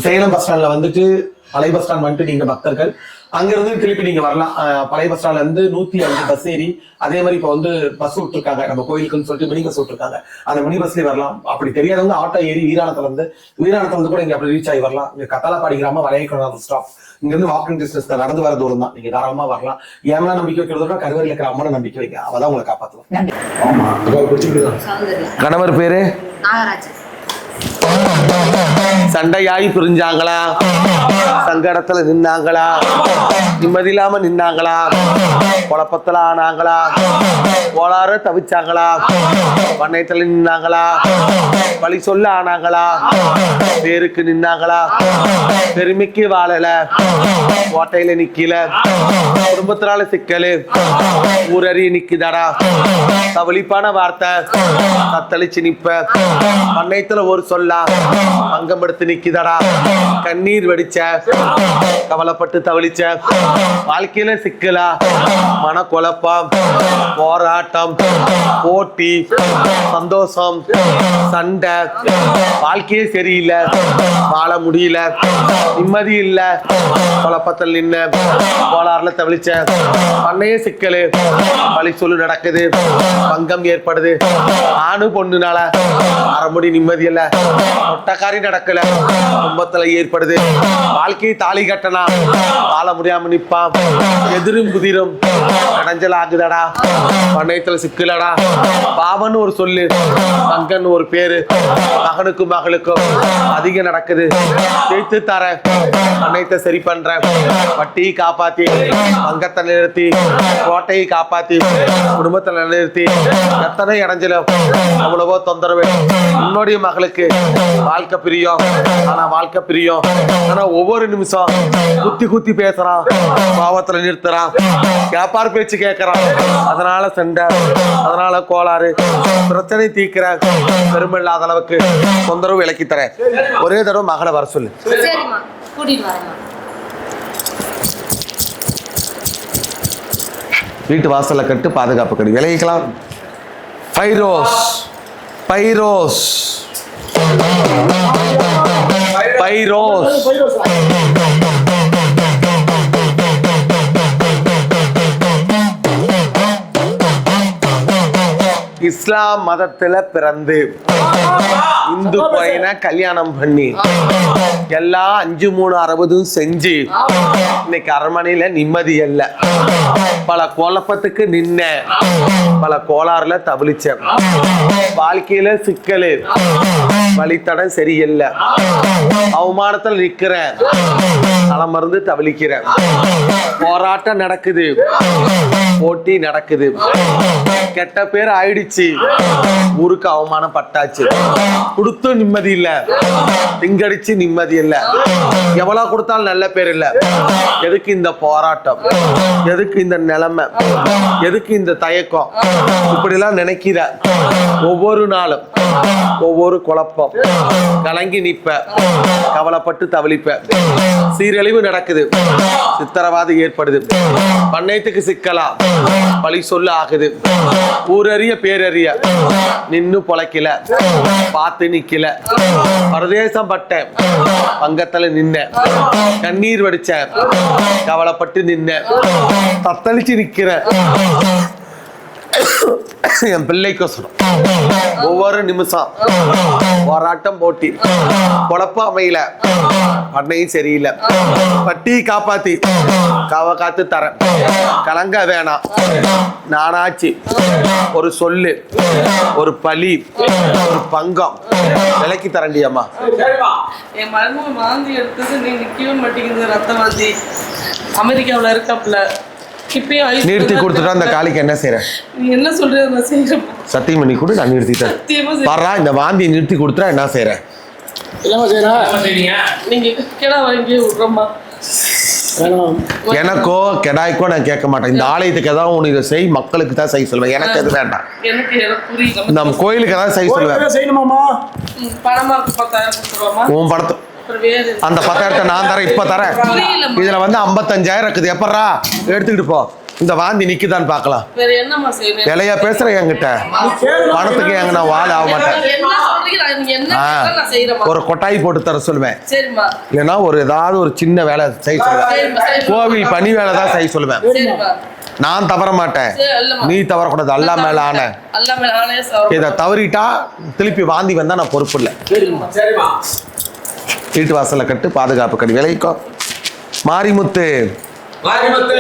Salem bus ஸ்டாண்ட்ல வந்துட்டு பழைய பஸ் ஸ்டாண்ட் வந்துட்டு நீங்க பக்தர்கள் அங்கிருந்து திருப்பி நீங்க வரலாம். பழைய பஸ் ஸ்டாண்ட்ல இருந்து 105 பஸ் ஏறி அதே மாதிரி இப்ப வந்து பஸ் விட்டுருக்காங்க நம்ம கோயிலுக்குன்னு சொல்லிட்டு மினி பஸ் விட்டுருக்காங்க. அந்த மினி பஸ்லயே வரலாம். அப்படி தெரியாதவங்க ஆட்டோ ஏறி வீராணத்துல இருந்து கூட இங்க அப்படி ரீச் ஆகி வரலாம். இங்க கத்தாலப்பாடி கிராமம் வளையக்குளம் ஸ்டாப் இங்க இருந்து வாக்கிங் டிஸ்டன்ஸ் தான், நடந்து வர தூரம் தான். நீங்க தாராளமா வரலாம். ஏன்னா நம்பிக்கை வைக்கிறதோட கருவறையில் இருக்கிற அம்மனை நம்பிக்கை வைக்க, அவதான் உங்களை காப்பாத்துவோம். கணவர் பேரு சண்டையாயி பிரிஞ்சாங்களா, சங்கடத்துல நின்னாங்களா, நிம்மதி இல்லாம நின்னாங்களா, குழப்பத்துல ஆனாங்களா, கோளாறு தவிச்சாங்களா, பண்ணையத்துல நின்னாங்களா, வழி சொல்ல ஆனாங்களா, பேருக்கு நின்னாங்களா, பெருமைக்கு வாழல, கோட்டையில நிக்கல, குடும்பத்தினால சிக்கலு, ஊரறி நிக்குதாடா, தவளிப்பான வார்த்தை தத்தளிச்சு நிப்ப, பண்ணையத்துல ஒரு சொல்லா அங்கம் எடுத்து நிக்குதாடா, கண்ணீர் வடிச்ச, கவலைப்பட்டு தவளிச்ச, வாழ்க்கையில சிக்கலா, மன குழப்பம், போராட்டம், போட்டி, சந்தோஷம், சண்டை, வாழ்க்கையே சரியில்லை, வாழ முடியல, நிம்மதி இல்ல, குழப்பத்தில் நின்ன, கோளாறுல தவளிச்ச, பண்ணையே சிக்கலு, வழி சொல்லு நடக்குது, பங்கம் ஏற்படுது, ஆணு பொண்ணுனால அறமுடி நிம்மதி இல்ல, ஒட்டக்காரி நடக்கல, குடும்பத்துல ஏற்படுது, வாழ்க்கையை தாலி கட்டனா வாழ முடியாம நிப்பான், எதிரும் புதிரும் அடைஞ்சல் ஆகுதடா, பண்ணையத்துல சிக்கலடா, பாவன்னு ஒரு சொல்லு, பங்கன்னு ஒரு பேரு, மகனுக்கும் மகளுக்கும் அதிகம் நடக்குது, ஜெயித்து தர, பண்ணையத்தை சரி பண்ற, வட்டியை காப்பாத்தி, பங்கத்தை நிறுத்தி, கோட்டையை காப்பாத்தி, குடும்பத்தை நிறுத்தி, எத்தனை இடைஞ்சலும் அவ்வளவோ தொந்தரவு, உன்னுடைய மகளுக்கு வாழ்க்கை பிரியம், ஆனா வாழ்க்கை பிரியம், ஆனா ஒவ்வொரு நிமிஷம் குத்தி குத்தி பேசுறான், பாவத்துல நிறுத்துறான், வியாபார பேச்சு கேட்கறான், அதனால சண்டை, அதனால கோளாறு, பிரச்சனை தீக்கிற, பெருமை இல்லாத அளவுக்கு தொந்தரவு விலக்கி தர, ஒரே தடவை மகளை வர சொல்லு. வீட்டு வாசல்ல கட்டு, பாதுகாப்பு கட்டு, விலகிக்கலாம். பைரோஸ் பைரோஸ் பைரோஸ் இஸ்லாம் மதத்துல பிறந்து இந்து பையனை கல்யாணம் பண்ணி எல்லாம் 5-3-60 செஞ்சு இன்னைக்கு அரண்மனையில நிம்மதி இல்ல, பல குழப்பத்துக்கு நின்ன, பல கோளாறுல தவிழிச்ச, வாழ்க்கையில சிக்கலு, வழித்தடம் சரியில்லை, அவமானத்துல நிக்கிற, மருந்து தவிழிக்கிற, போராட்டம் நடக்குது, போட்டி நடக்குது, கெட்ட பேர் ஆயிடுச்சு, ஊருக்கு அவமானம் பட்டாச்சு, கொடுத்து நிம்மதி இல்ல, திங்கடிச்சு நிம்மதி இல்ல, எவ்வளவு கொடுத்தாலும் நல்ல பேர் இல்ல, எதுக்கு இந்த போராட்டம், எதுக்கு இந்த நிலைமை, எதுக்கு இந்த தயக்கம், இப்படி எல்லாம் நினைக்கிற, ஒவ்வொரு நாளும் ஒவ்வொரு குழப்பம், கலங்கி நிப்ப, கவலைப்பட்டு தவளிப்ப, சீரழிவு நடக்குது, சித்திரவாதம் ஏற்படுது, பண்ணையத்துக்கு சிக்கலா, பழி சொல்ல ஆகுது, ஊரறிய பேரறிய, நின்னு பொழைக்கல, பார்த்து நிக்கல, பிரதேசம் பட்ட, பங்கத்துல நின்ன, கண்ணீர் வடிச்ச, கவலைப்பட்டு நின்ன, தத்தளிச்சு நிக்கிற, என் பிள்ளைக்கு சொல்றோம், ஒவ்வொரு நிமிஷம் போராட்டம், போட்டி, குழப்பம் அமையல, பண்ணையும் சரியில்லை, பட்டி காப்பாத்தி காத்து தர, கலங்க வேணாம், நானாச்சு, ஒரு சொல்லு, ஒரு பழி, ஒரு பங்கம் விலைக்கு தரண்டியம்மா. என் மருமகன் வாந்தி எடுத்தது நீ நிக்கவே மாட்டேங்குது, ரத்த வாந்தி, அமெரிக்காவில் இருக்காப்புல, நிறுத்தி கொடுத்துட்டா அந்த காலிக்கு என்ன செய்யற? நீ என்ன சொல்ற? சத்தியம் பண்ணி கூட நான் நிறுத்திட்டேன். பாரா, இந்த வாந்தி நிறுத்தி கொடுத்துட்டா என்ன செய்யற? நீங்க கிடா வாங்கி விடுறோமா? எனக்கோ கெடாய்க்கோ நான் கேட்க மாட்டேன். இந்த ஆலயத்துக்கு ஏதாவது உனக்கு இதை செய், மக்களுக்கு தான் செய்ய சொல்லுவேன், எனக்கு எது வேண்டாம். நம்ம கோயிலுக்கு ஏதாவது செய்ய சொல்லுவேன். உன் படத்தை அந்த 10,000 நான் தரேன், இப்ப தரேன். இதுல வந்து 55,000 இருக்குது, எப்பறா எடுத்துக்கிட்டு போ. இந்த வாந்தி நிக்குதான்னு பார்க்கலாம். வேற என்னம்மா செய்வேன்? விலையா பேசுறேன் என்கிட்ட. பணத்துக்கு எங்க நான் வாழ ஆக மாட்டேன். என்ன சொல்றீங்க? நீங்க என்ன கேட்டாலும் நான் செய்யறேம்மா. ஒரு கொட்டாய் போட்டு தர சொல்லுவேன். சரிம்மா. இல்லைன்னா ஒரு ஏதாவது ஒரு சின்ன வேலை செய்ய சொல்லுவேன். கோவில் பணி வேலை தான் செய்ய சொல்லுவேன். சரிம்மா. நான் தவற மாட்டேன், சரி, இல்லம்மா. நீ தவறக்கூடாது. அல்லா மேல ஆன அல்லா மேல ஆணையா சாப்பிடு. இதை தவறிட்டா திருப்பி வாந்தி வந்தா நான் பொறுப்பு இல்லை. சரிம்மா. சரிம்மா. வீட்டு வாசல்ல கட்டு, பாதுகாப்பு கடி விளைவிக்கும். மாரிமுத்து மாரிமுத்து